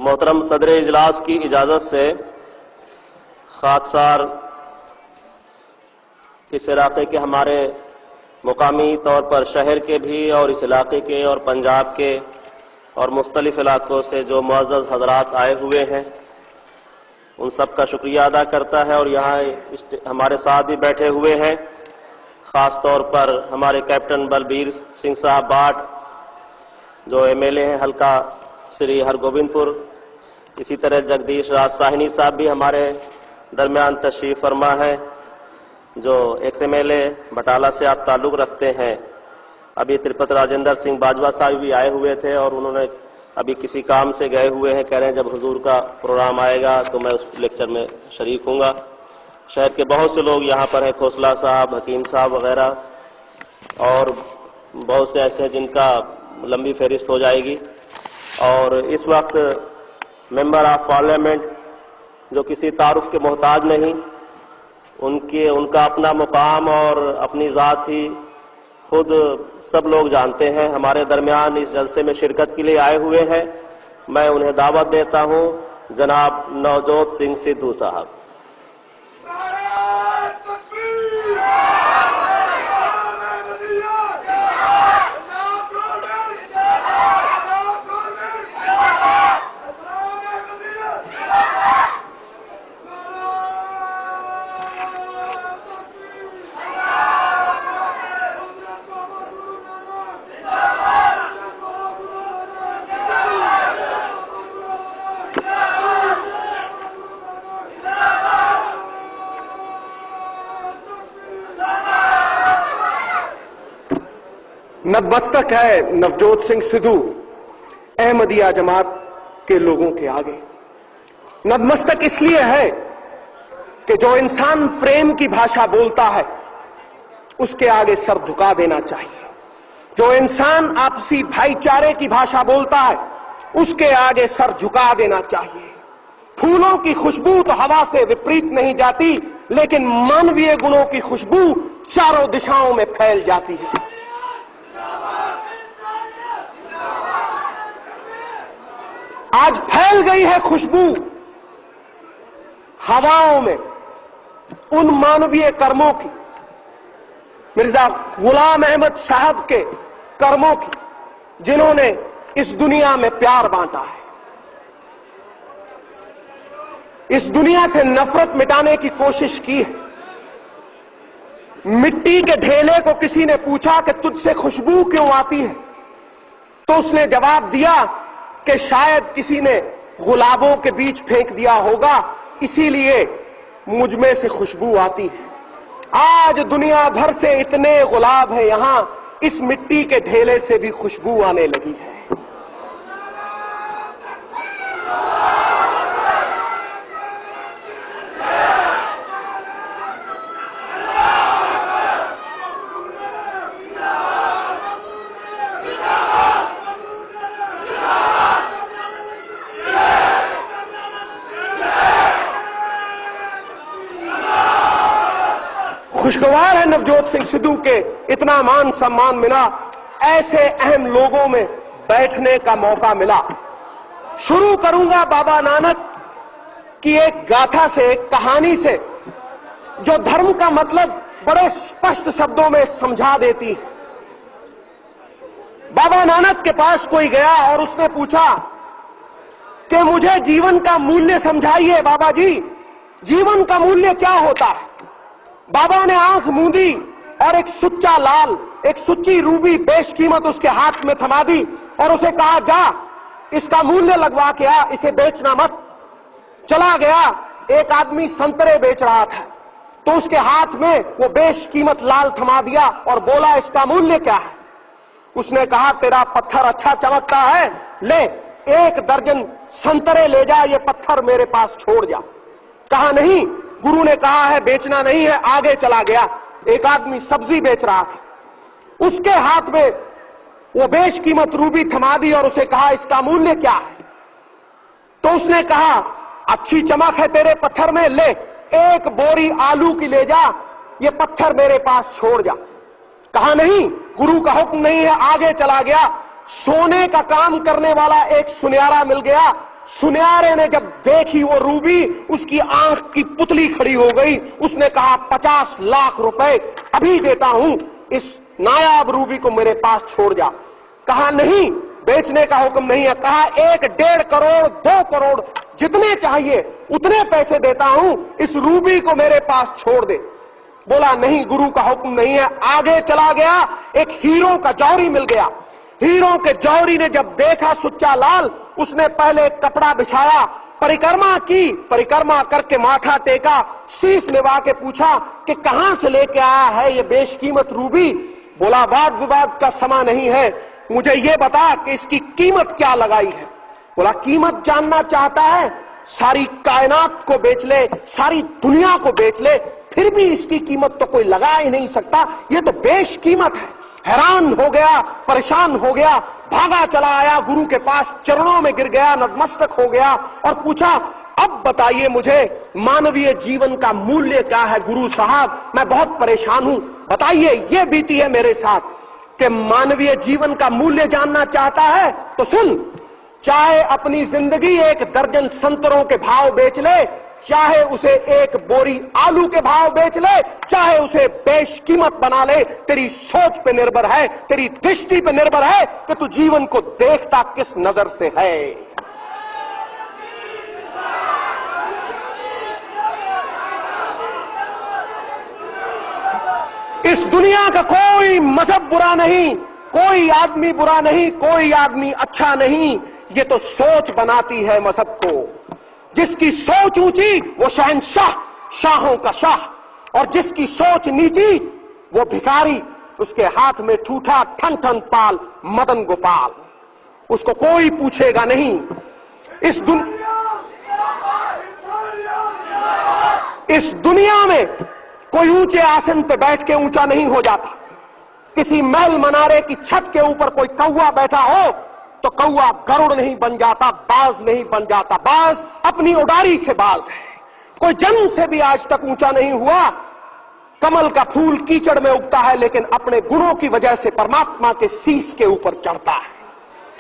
मोहतरम सदर इजलास की इजाज़त से खाकसार इस इलाके के हमारे मुकामी तौर पर शहर के भी और इस इलाके के और पंजाब के और मुख्तलिफ इलाकों से जो मुअज़्ज़ज़ हज़रात आए हुए हैं उन सब का शुक्रिया अदा करता है। और यहाँ हमारे साथ भी बैठे हुए हैं, ख़ास तौर पर हमारे कैप्टन बलबीर सिंह साहब बाट जो MLA हैं हल्का श्री हरगोबिंदपुर, इसी तरह जगदीश राज साहनी साहब भी हमारे दरमियान तशरीफ फरमा है जो XMLA बटाला से आप ताल्लुक़ रखते हैं। अभी तिरुपति राजेंद्र सिंह बाजवा साहब भी आए हुए थे और उन्होंने अभी किसी काम से गए हुए हैं, कह रहे हैं जब हुजूर का प्रोग्राम आएगा तो मैं उस लेक्चर में शरीक हूँगा। शहर के बहुत से लोग यहाँ पर हैं, खोसला साहब, हकीम साहब वगैरह, और बहुत से ऐसे हैं जिनका लंबी फहरिस्त हो जाएगी। और इस वक्त मेंबर ऑफ पार्लियामेंट जो किसी तारुफ के मोहताज नहीं, उनका अपना मुकाम और अपनी ज़ात ही खुद सब लोग जानते हैं, हमारे दरमियान इस जलसे में शिरकत के लिए आए हुए हैं। मैं उन्हें दावत देता हूं, जनाब नवजोत सिंह सिद्धू साहब। नतमस्तक है नवजोत सिंह सिद्धू अहमदिया जमात के लोगों के आगे। नतमस्तक इसलिए है कि जो इंसान प्रेम की भाषा बोलता है उसके आगे सर झुका देना चाहिए। जो इंसान आपसी भाईचारे की भाषा बोलता है उसके आगे सर झुका देना चाहिए। फूलों की खुशबू तो हवा से विपरीत नहीं जाती, लेकिन मानवीय गुणों की खुशबू चारों दिशाओं में फैल जाती है। आज फैल गई है खुशबू हवाओं में उन मानवीय कर्मों की, मिर्जा गुलाम अहमद साहब के कर्मों की, जिन्होंने इस दुनिया में प्यार बांटा है, इस दुनिया से नफरत मिटाने की कोशिश की है। मिट्टी के ढेले को किसी ने पूछा कि तुझसे खुशबू क्यों आती है, तो उसने जवाब दिया कि शायद किसी ने गुलाबों के बीच फेंक दिया होगा, इसीलिए मुझ में से खुशबू आती है। आज दुनिया भर से इतने गुलाब हैं यहां, इस मिट्टी के ढेले से भी खुशबू आने लगी है। खुशगवार है नवजोत सिंह सिद्धू के इतना मान सम्मान मिला, ऐसे अहम लोगों में बैठने का मौका मिला। शुरू करूंगा बाबा नानक की एक गाथा से, एक कहानी से, जो धर्म का मतलब बड़े स्पष्ट शब्दों में समझा देती है। बाबा नानक के पास कोई गया और उसने पूछा कि मुझे जीवन का मूल्य समझाइए बाबा जी, जीवन का मूल्य क्या होता है। बाबा ने आंख मूंदी और एक सुच्चा लाल, एक सुच्ची रूबी बेशकीमत उसके हाथ में थमा दी और उसे कहा, जा इसका मूल्य लगवा के आ, इसे बेचना मत। चला गया। एक आदमी संतरे बेच रहा था तो उसके हाथ में वो बेशकीमत लाल थमा दिया और बोला, इसका मूल्य क्या है। उसने कहा, तेरा पत्थर अच्छा चमकता है, ले 1 दर्जन संतरे ले जा, ये पत्थर मेरे पास छोड़ जा। कहा नहीं, गुरु ने कहा है बेचना नहीं है। आगे चला गया। एक आदमी सब्जी बेच रहा था, उसके हाथ में वो बेशकीमत रूबी थमा दी और उसे कहा, इसका मूल्य क्या है। तो उसने कहा, अच्छी चमक है तेरे पत्थर में, ले 1 बोरी आलू की ले जा, ये पत्थर मेरे पास छोड़ जा। कहा नहीं, गुरु का हुक्म नहीं है। आगे चला गया। सोने का काम करने वाला एक सुनियारा मिल गया। सुनयारे ने जब देखी वो रूबी, उसकी आंख की पुतली खड़ी हो गई। उसने कहा 50 लाख रुपए अभी देता हूं, इस नायाब रूबी को मेरे पास छोड़ जा। कहा नहीं, बेचने का हुक्म नहीं है। कहा 1, 1.5 करोड़, 2 करोड़, जितने चाहिए उतने पैसे देता हूं, इस रूबी को मेरे पास छोड़ दे। बोला नहीं, गुरु का हुक्म नहीं है। आगे चला गया, एक हीरों का जौहरी मिल गया। हीरों के जौहरी ने जब देखा सुच्चा लाल, उसने पहले एक कपड़ा बिछाया, परिक्रमा की, परिक्रमा करके माथा टेका, शीश निभा के पूछा कि कहां से लेके आया है ये बेशकीमत रूबी। बोला वाद विवाद का समय नहीं है, मुझे ये बता कि इसकी कीमत क्या लगाई है। बोला कीमत जानना चाहता है, सारी कायनात को बेच ले, सारी दुनिया को बेच ले, फिर भी इसकी कीमत तो कोई लगा ही नहीं सकता, ये तो बेशकीमत है। हैरान हो गया, परेशान हो गया, भागा चला आया गुरु के पास, चरणों में गिर गया, नतमस्तक हो गया और पूछा अब बताइए मुझे मानवीय जीवन का मूल्य क्या है गुरु साहब, मैं बहुत परेशान हूं, बताइए, ये बीती है मेरे साथ कि मानवीय जीवन का मूल्य जानना चाहता है तो सुन, चाहे अपनी जिंदगी 1 दर्जन संतरों के भाव बेच ले, चाहे उसे 1 बोरी आलू के भाव बेच ले, चाहे उसे बेशकीमत बना ले, तेरी सोच पे निर्भर है, तेरी दृष्टि पे निर्भर है कि तू जीवन को देखता किस नजर से है। इस दुनिया का कोई मजहब बुरा नहीं, कोई आदमी बुरा नहीं, कोई आदमी अच्छा नहीं, ये तो सोच बनाती है मजहब को। जिसकी सोच ऊंची वो शहंशाह, शाहों का शाह, और जिसकी सोच नीची वो भिखारी, उसके हाथ में ठूठा ठन ठन पाल मदन गोपाल, उसको कोई पूछेगा नहीं। इस दुनिया में कोई ऊंचे आसन पे बैठ के ऊंचा नहीं हो जाता। किसी महल मनारे की छत के ऊपर कोई कौवा बैठा हो तो कौवा गरुड़ नहीं बन जाता, बाज नहीं बन जाता। बाज अपनी उडारी से बाज है। कोई जन्म से भी आज तक ऊंचा नहीं हुआ। कमल का फूल कीचड़ में उगता है लेकिन अपने गुणों की वजह से परमात्मा के शीश के ऊपर चढ़ता है।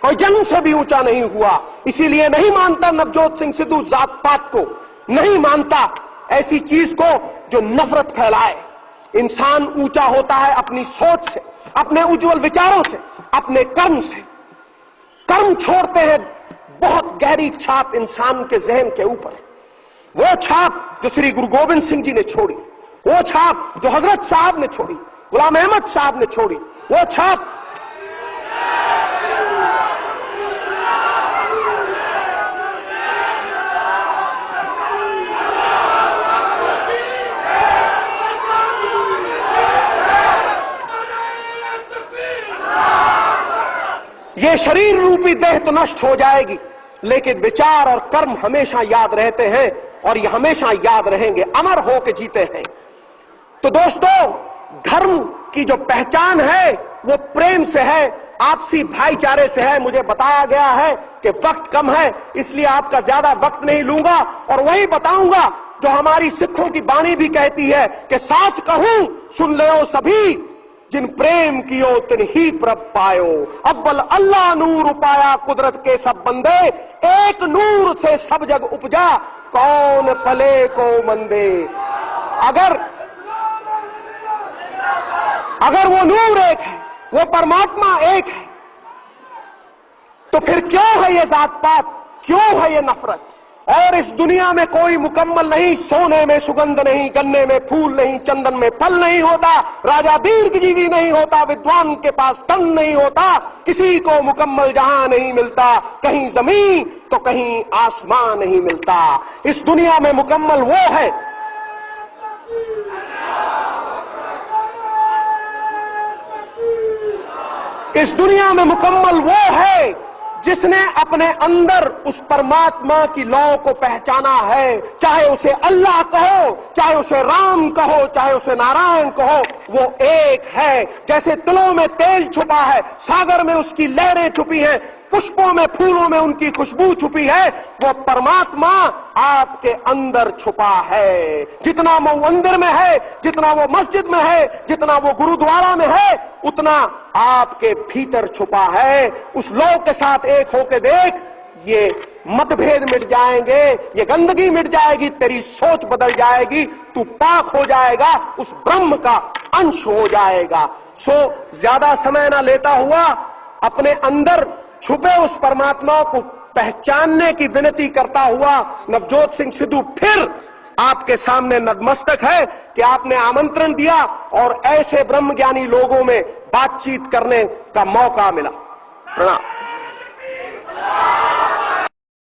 कोई जन्म से भी ऊंचा नहीं हुआ। इसीलिए नहीं मानता नवजोत सिंह सिद्धू जात पात को, नहीं मानता ऐसी चीज को जो नफरत फैलाए। इंसान ऊंचा होता है अपनी सोच से, अपने उज्जवल विचारों से, अपने कर्म से। कर्म छोड़ते हैं बहुत गहरी छाप इंसान के जहन के ऊपर। वो छाप जो श्री गुरु गोविंद सिंह जी ने छोड़ी, वो छाप जो हजरत साहब ने छोड़ी, गुलाम अहमद साहब ने छोड़ी, वो छाप ये शरीर रूपी देह तो नष्ट हो जाएगी, लेकिन विचार और कर्म हमेशा याद रहते हैं और ये हमेशा याद रहेंगे, अमर होकर जीते हैं। तो दोस्तों, धर्म की जो पहचान है वो प्रेम से है, आपसी भाईचारे से है। मुझे बताया गया है कि वक्त कम है, इसलिए आपका ज्यादा वक्त नहीं लूंगा और वही बताऊंगा जो हमारी सिखों की बाणी भी कहती है कि साच कहूं सुन लो सभी, जिन प्रेम कियो तिन ही प्रभ पायो। अव्वल अल्लाह नूर उपाया कुदरत के सब बंदे, एक नूर से सब जग उपजा, कौन पले को मंदे। अगर वो नूर एक है, वो परमात्मा एक है, तो फिर क्यों है ये जात पात, क्यों है ये नफरत। और इस दुनिया में कोई मुकम्मल नहीं, सोने में सुगंध नहीं, गन्ने में फूल नहीं, चंदन में फल नहीं होता, राजा दीर्घजीवी नहीं होता, विद्वान के पास तन नहीं होता, किसी को मुकम्मल जहां नहीं मिलता, कहीं जमीन तो कहीं आसमान नहीं मिलता। इस दुनिया में मुकम्मल वो है इस दुनिया में मुकम्मल वो है जिसने अपने अंदर उस परमात्मा की लौ को पहचाना है। चाहे उसे अल्लाह कहो, चाहे उसे राम कहो, चाहे उसे नारायण कहो, वो एक है। जैसे तिलों में तेल छुपा है, सागर में उसकी लहरें छुपी हैं, पुष्पों में फूलों में उनकी खुशबू छुपी है, वो परमात्मा आपके अंदर छुपा है। जितना वो मंदिर में है, जितना वो मस्जिद में है, जितना वो गुरुद्वारा में है, उतना आपके भीतर छुपा है। उस लोग के साथ एक होके देख, ये मतभेद मिट जाएंगे, ये गंदगी मिट जाएगी, तेरी सोच बदल जाएगी, तू पाक हो जाएगा, उस ब्रह्म का अंश हो जाएगा। सो ज्यादा समय ना लेता हुआ अपने अंदर छुपे उस परमात्मा को पहचानने की विनती करता हुआ नवजोत सिंह सिद्धू फिर आपके सामने नतमस्तक है कि आपने आमंत्रण दिया और ऐसे ब्रह्मज्ञानी लोगों में बातचीत करने का मौका मिला। प्रणाम।